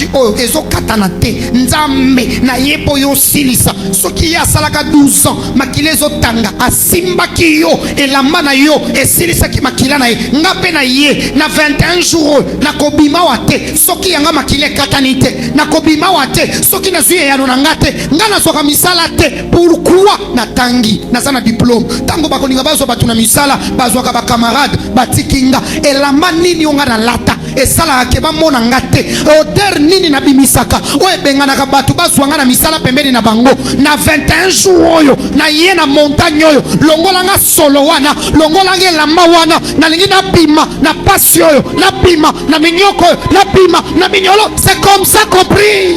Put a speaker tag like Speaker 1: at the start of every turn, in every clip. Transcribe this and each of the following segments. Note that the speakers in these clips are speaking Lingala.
Speaker 1: magie oyo ezokatana te nzambe na yepo yo silisa soki ya salaka 12 ans makile ezotanga asimbaki yo elamba na yo esilisaki makila na ye ngape na ye na 21 jours na kobima wate soki yanga makile katani te na kobima wate soki na zuye ya nonanga te ngana soka misala te pourquoi na tangi na sana diplôme tango bakoninga bazo batuna misala bazo ka ba camarade batikinga elamba nini onga na lata esala ke ba mona ngate odeur nini na bimisaka o ebengana ka batu bazwanga na misala pembeni na bango na 21 jours oyo na ye na montagne oyo longola nga solo wana longola nga elamba wana na lingi na bima na pasi oyo na bima na minyoko na bima na minyolo. C'est comme ça compris.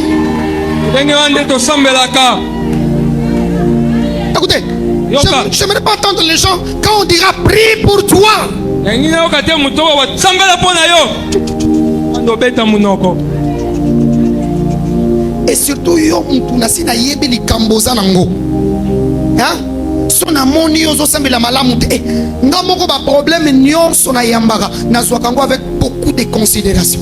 Speaker 1: Écoutez, je n'aimerais pas entendre les gens quand on dira prie pour toi. Et surtout, yo mtunasi na yebi likamboza nango. Hein? Son amoni yo zosambe la malamu te. Nga moko ba problème nyonso na yambaka na zwakango avec beaucoup de considération.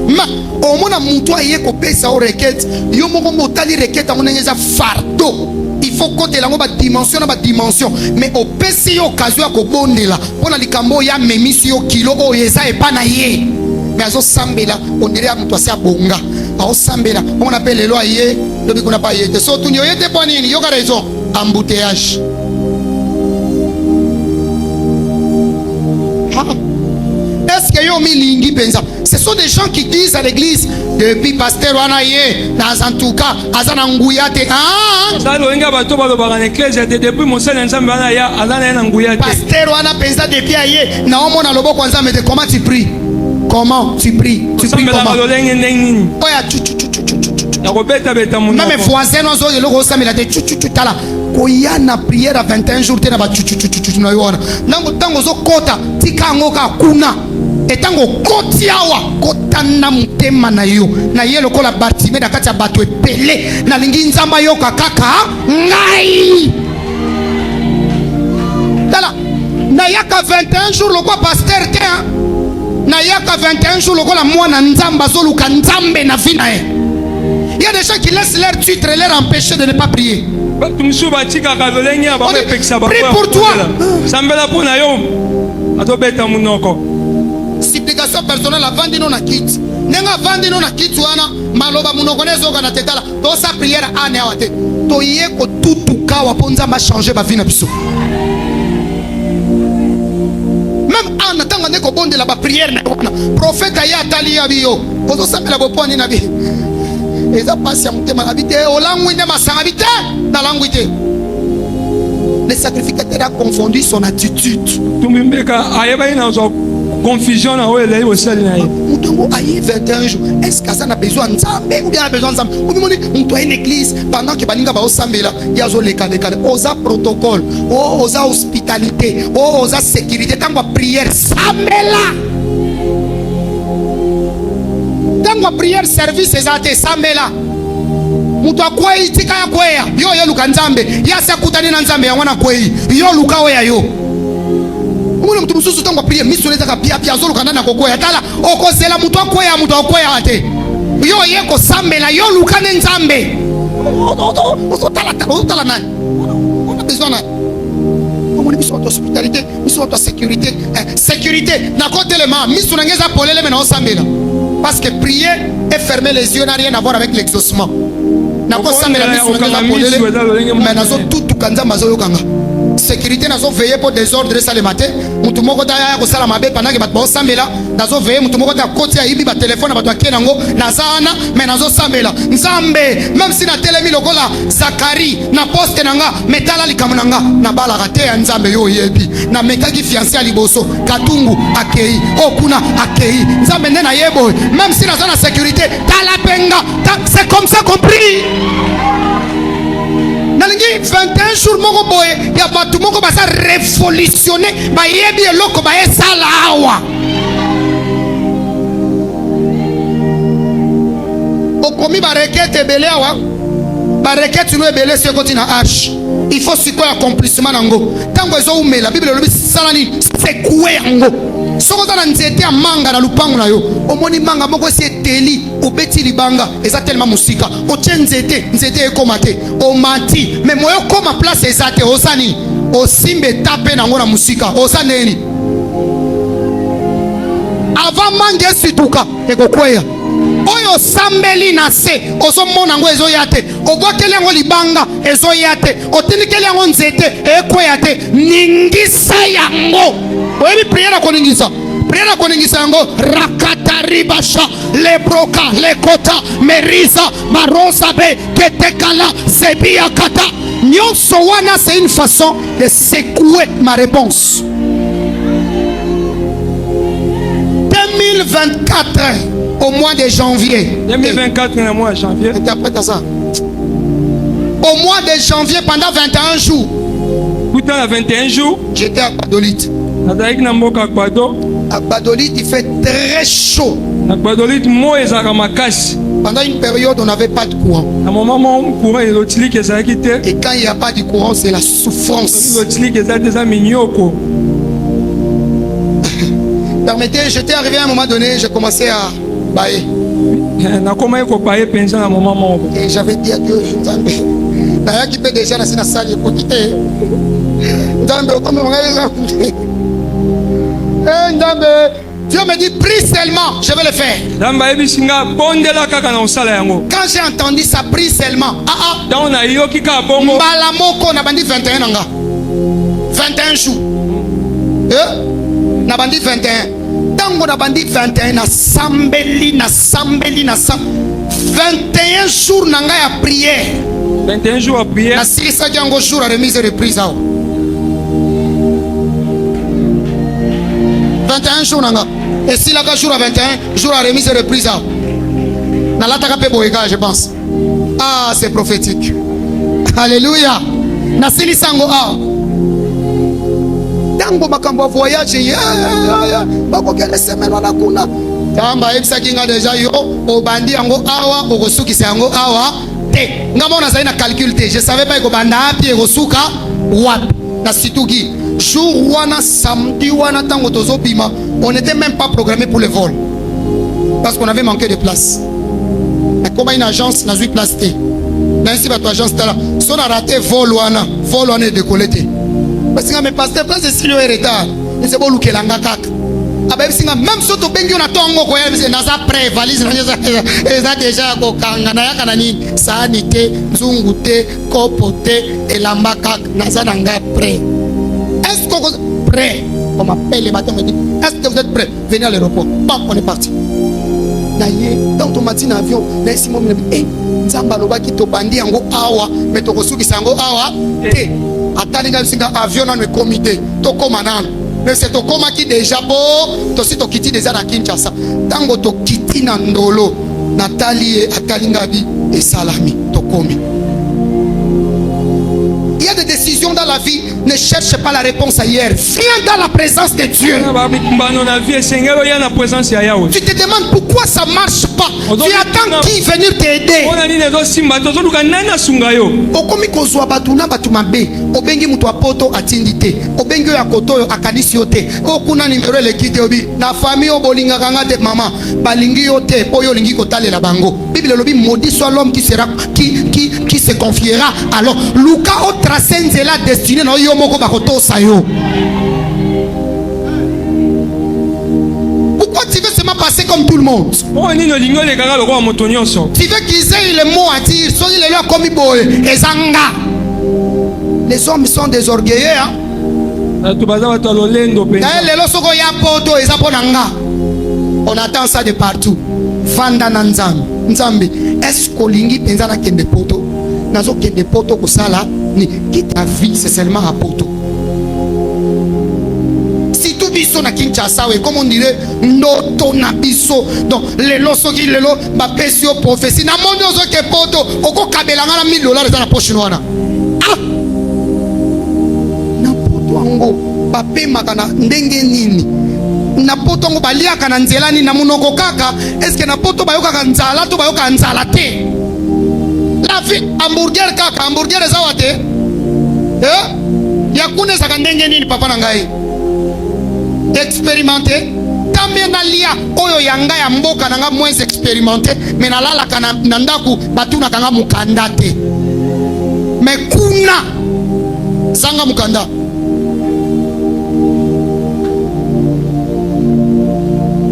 Speaker 1: Ma au mona mutu aye ko pesa o requête yo moko motali requête amonengeza fardeau. Il faut compter la dimension na ba dimension mais au pesi occasion ko bondela pona likambo ya memisi yo kilo o yeza e pa na ye. Mais azo sambela on dirait à mutu asa bonga. Azo sambela on appelle le loyer lobi kuna pa yete so tu nyoyete po nini yo ka raison embouteillage. Est-ce que yo milingi penza? Ce sont des gens qui disent à l'église depuis pasteur wanaye dans en tout cas azana nguyate ah ça loinga bato ba ba na église depuis mon seigneur nzambe wana ya azana na nguyate pasteur wana penza depuis aye na omona lobo kwanza mais comment tu pries? Comment tu pries? Tu pries comment? Oya chu chu chu chu chu na robeta beta mon même voisin ozo le ko samela de chu chu chu tala koya na prière à 21 jours te na ba chu chu chu chu na yona nango tango zo kota tikango ka kuna etango koti awa kotana mutema na yo na ye lokola batime na kati ya bato epele na lingi nzamba yo kaka ngai tala na yaka 21 jours lokola pasteur te na yaka 21 jours lokola mwana nzamba zoluka nzambe na vie na ye. Il y a des gens qui laissent leur titre et leur empêcher de ne pas prier. Prie pour toi. Supplication personnelle avant de nous quitter. Nenga vandi no na kitu wana maloba munokonezo kana tetala to sa prière ane awate to yeko tutuka waponza ma changer ba vie na biso. Même en attendant que bonde la prière na prophète ya tali ya bio ozo samela boponi na bi eza pasi ya mutema na bité olangu inde masanga bité na langu ite. Le sacrificateur a confondu son attitude. Tumimbeka ayeba ina zo confusion na oele yo sel na ye. Mutongo aye 21 jours. Est-ce que ça a besoin de nzambe ou bien a besoin de nzambe? Ou bien on une église pendant que baninga ba osambela ya zo leka oza protocole, oza hospitalité, oza sécurité tango prière sambela. Tango prière service ezate sambela. Mutu akwei tika ya kwea yo luka nzambe yasa kutani na nzambe ya wana kwei yo luka we ya yo mwana mtu mususu tango prier misoleza ka pia pia zoluka na kokwea tala okozela mutu akwea mutu akwea ate yo yeko sambela yo luka ne nzambe tala nani on a besoin na on a besoin d'hospitalité besoin de sécurité sécurité na côté les mains misu ngeza polele mena osambela parce que prier et fermer les yeux n'a rien à voir avec l'exaucement. Na ko samela misu ngeza polele mena zo tutu kanza mazoyo kanga sécurité nazo veiller pour désordre ça le matin mutu moko ta ya ko sala mabe panake bat ba sambela nazo veiller mutu moko ta côté ya ibi ba téléphone ba to akenango nazana mais nazo sambela nzambe même si na telemi lokola Zakari na poste nanga metala likamunanga na bala raté ya nzambe yo yebi na mekaki fiancé liboso katungu akei okuna akei nzambe nena yebo même si nazana sécurité tala penga c'est comme ça compris. Nalingi 21 jours moko boye ya batu moko basa révolutionner ba yebi eloko ba esala awa okomi ba requête belé awa ba requête no ebele se koti na arche il faut siko accomplissement nango tango ezo umela bible lobi salani secouer yango soko za na nzete ya manga na lupango na yo omoni manga moko esi eteli obeti libanga eza tellement musika otie nzete ekoma te omati me moyo koma place eza te osani osimbe tape nango na musika osa neni avant manga esituka ekokweya oyo sambeli na se ozomona yango ezoya te obwakeli yango libanga ezoya te otinikeli yango nzete ekweya te ningisa yango oyebi priere akoningisa yango rakataribasha lebroka lekota meriza marosa be ketekala sebia kata nyonso wana c'est une façon de secouer ma réponse. 2024 au mois de janvier.
Speaker 2: 2024 le mois de janvier.
Speaker 1: Interprète ça. Au mois de janvier pendant 21 jours.
Speaker 2: Pendant 21 jours.
Speaker 1: J'étais à Badolite.
Speaker 2: À
Speaker 1: Badolite, il fait très chaud.
Speaker 2: À Badolite, moi et Zaramakasi.
Speaker 1: Pendant une période, on n'avait pas de courant.
Speaker 2: À un moment, courant et
Speaker 1: et quand il n'y a pas de courant, c'est la souffrance. Permettez, j'étais arrivé à un moment donné, j'ai commencé à bailler. Et j'avais dit à Dieu, d'ailleurs qui peut déjà dans la salle, Dieu me dit, prie seulement, je vais le faire. Quand j'ai entendu ça, prie seulement. Malamoko n'a pas dit 21 ans. 21 jours. N'a pas dit 21. Tango n'a pas dit 21. Na sambeli. 21 jours n'a pas prié.
Speaker 2: 21 jours à prier.
Speaker 1: Na sirisa jango jour à remise et reprise. 21 jours nanga. Et si la jour à 21 jours à remise et reprise. Na la taka pe boyega, je pense. Ah, c'est prophétique. Alléluia. Na silisango ah. Tango makambo voyage bakokele semaine wana kuna. Tamba ebisaki nga déjà yo obandi yango awa okosukisa yango awa te. Nga mona za ina calcul te. Je savais pas ko banda api ekosuka wapi. Na situki jour wana samedi wana tango tozo bima, on n'était même pas programmé pour le vol parce qu'on avait manqué de place. Mais comme une agence n'a eu place té. Même si votre agence là, si on a raté vol wana est décollé té. Parce que mes pasteurs place c'est le retard. C'est bon luke langa kaka. Abe singa même si to bengi na tongo ko yebise na za pré valise na za déjà ko kanga na yaka na nini sanité nzungu te kopo te elamba kaka na za nanga pré. Est-ce que vous êtes prêts? On m'appelle les matins, on me dit, est-ce que vous êtes prêts? Venez à l'aéroport. Bon, on est parti. Dans ton matin avion, Simon me dit, Nzamba loba ki to bandi yango awa, mais to kosuki sango awa, te. Atani nga singa avion na me comité, to koma nan. Mais c'est to koma ki déjà bo, to si to kiti déjà na Kinshasa. Tango to kiti na ndolo, Nathalie atali ngabi et salami to komi. Il y a des décisions dans la vie, ne cherche pas la réponse ailleurs. Viens dans la présence de Dieu. Tu te demandes pourquoi ça ne marche pas. Tu attends qui venir t'aider. Okomi kozwa batuna batumabe. Obengi mutu apoto atindite. Obengi ya koto akanisi yote. Okuna nimero lekite obi. Na famille obolinga kanga te mama. Balingi yote poyo lingi kotale la bango. Bible lobi maudit soit l'homme qui se confiera. Alors Luka o tracé nzela destiné na yo moko bakoto sayo. Pourquoi tu veux seulement passer comme tout le monde? Tu veux qu'ils aient le mot à dire, soit il est là comme il ezanga. Les hommes sont des orgueilleux. On attend ça de partout. Fanda na Nzambe. Est-ce que lingi penza na kende poto? Nazo kende poto ko sala ni quitte ta vie c'est seulement à poto. Si tout biso na Kinshasa we comme on dirait noto na biso donc lelo soki lelo ba pesio prophétie na mondo zo ke poto oko kabelanga na $1000 dans la poche wana. Ah! Na poto ango ba pe makana ndenge nini? Na poto ngo baliaka na nzela ni na munoko kaka est-ce que na poto bayoka ka nzala to bayoka nzala te la vie hamburger kaka hamburger zawate ya kune saka ndenge nini papa na ngai expérimenté. Tambe na lia oyo yanga ya mboka nanga moins expérimenté mais nalala kana nandaku batuna kanga mukanda te mais kuna sanga mukanda.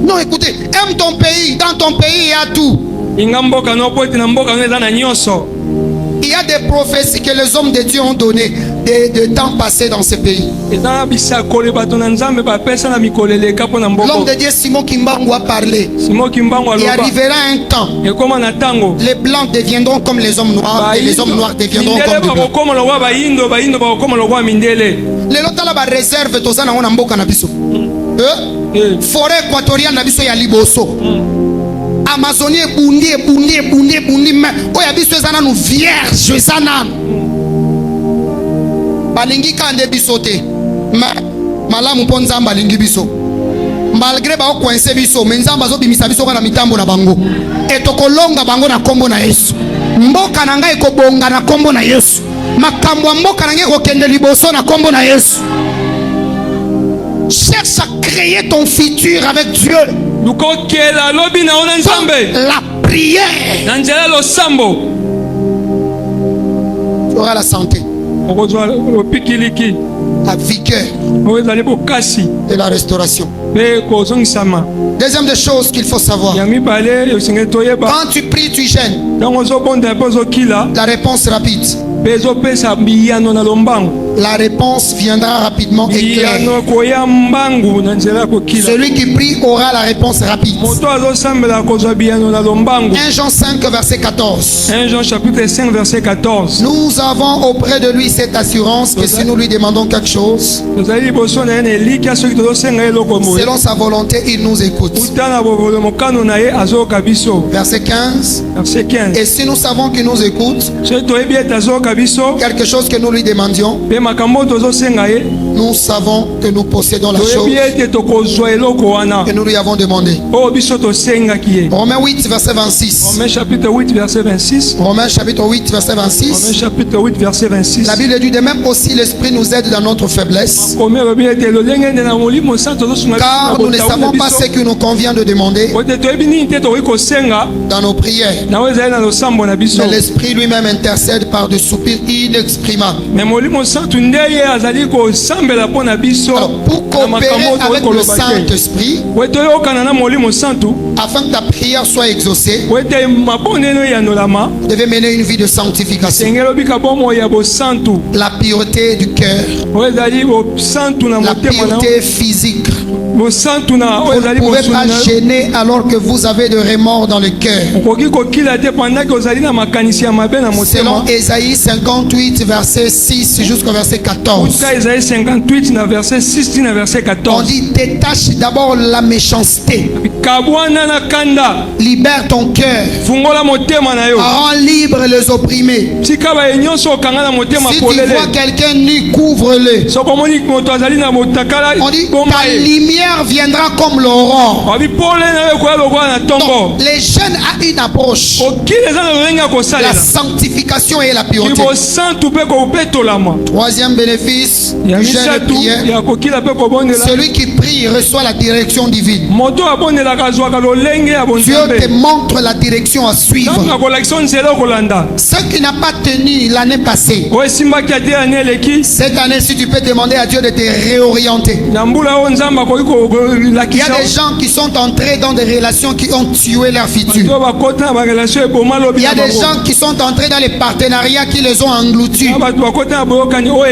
Speaker 1: Non, écoutez, aime ton pays. Dans ton pays il y a tout. Il y a des prophéties que les hommes de Dieu ont données de temps passé dans ce pays. L'homme de Dieu Simon Kimbangu a parlé. Il arrivera un temps, les blancs deviendront comme les hommes noirs et les hommes noirs deviendront comme les blancs. Les lots là réserve tozana on mboka na biso. Forêt équatoriale na biso ya liboso. Amazonie bundi mais oya biso ezana nu vierge ezana. Balingi kande biso te. Malamu po nzamba balingi biso. Malgré ba okwense biso, mais nzamba zo bimisa biso kana mitambo na bango. Etokolonga bango na kombo na Yesu. Mboka na ngai ekobonga na kombo na Yesu. Makambo ya mboka na ngai ekokende liboso na kombo na Yesu. Cherche à créer ton futur avec Dieu. La prière. Tu auras la santé, la vigueur et la restauration. Deuxième des choses qu'il faut savoir. Quand tu pries, tu gênes. La réponse rapide. La réponse viendra rapidement et claire. Celui qui prie aura la réponse rapide. 1 Jean 5 verset 14.
Speaker 2: 1 Jean chapitre 5 verset 14.
Speaker 1: Nous avons auprès de lui cette assurance que si nous lui demandons quelque chose, selon sa volonté, il nous écoute. Verset 15. Et si nous savons qu'il nous écoute, quelque chose que nous lui demandions, nous savons que nous possédons la chose que nous lui avons demandé. Romains 8 verset 26.
Speaker 2: Romains chapitre 8 verset 26.
Speaker 1: Romains chapitre 8 verset 26.
Speaker 2: Romains chapitre 8 verset 26.
Speaker 1: La Bible dit de même aussi l'Esprit nous aide dans notre faiblesse. Car nous ne savons pas ce qu'il nous convient de demander dans nos prières. Mais l'Esprit lui-même intercède par des soupirs inexprimables. Alors, pour coopérer avec le Saint-Esprit, afin que ta prière soit exaucée, vous devez mener une vie de sanctification. La pureté du cœur, la pureté physique. Vous ne pouvez pas gêner alors que vous avez de remords dans le cœur. Selon Ésaïe 58 verset 6 jusqu'au verset 14. On dit détache d'abord la méchanceté. Libère ton cœur. Rends libre les opprimés. Si tu vois quelqu'un nu, couvre-le. On dit ta lumière viendra comme l'aurore. Les jeunes ont une approche. La sanctification et la pureté. Troisième bénéfice du jeûne et prière. Celui qui prie reçoit la direction divine. Dieu te montre la direction à suivre. Ce qui n'a pas tenu l'année passée, cette année, si tu peux demander à Dieu de te réorienter. Il y a des gens qui sont entrés dans des relations qui ont tué leur futur. Il y a des gens qui sont entrés dans les partenariats qui les ont engloutis.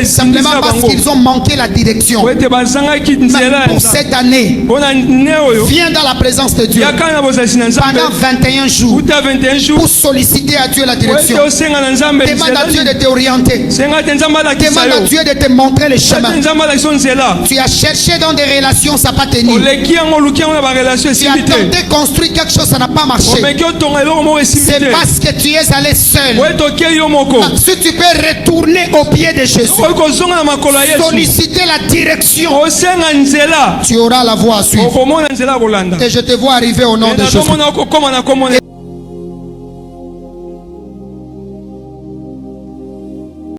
Speaker 1: Simplement parce qu'ils ont manqué la direction. Mais pour cette année, viens dans la présence de Dieu pendant 21 jours pour solliciter à Dieu la direction. Demande à Dieu de t'orienter. Demande à Dieu de te montrer le chemin. Tu as cherché dans des relations, ça n'a pas tenu. Tu as tenté de construire quelque chose, ça n'a pas marché. C'est parce que tu es allé seul. Si tu peux retourner au pied de Jésus, solliciter la direction, tu auras la voie à suivre. Et je te vois arriver au nom de Jésus.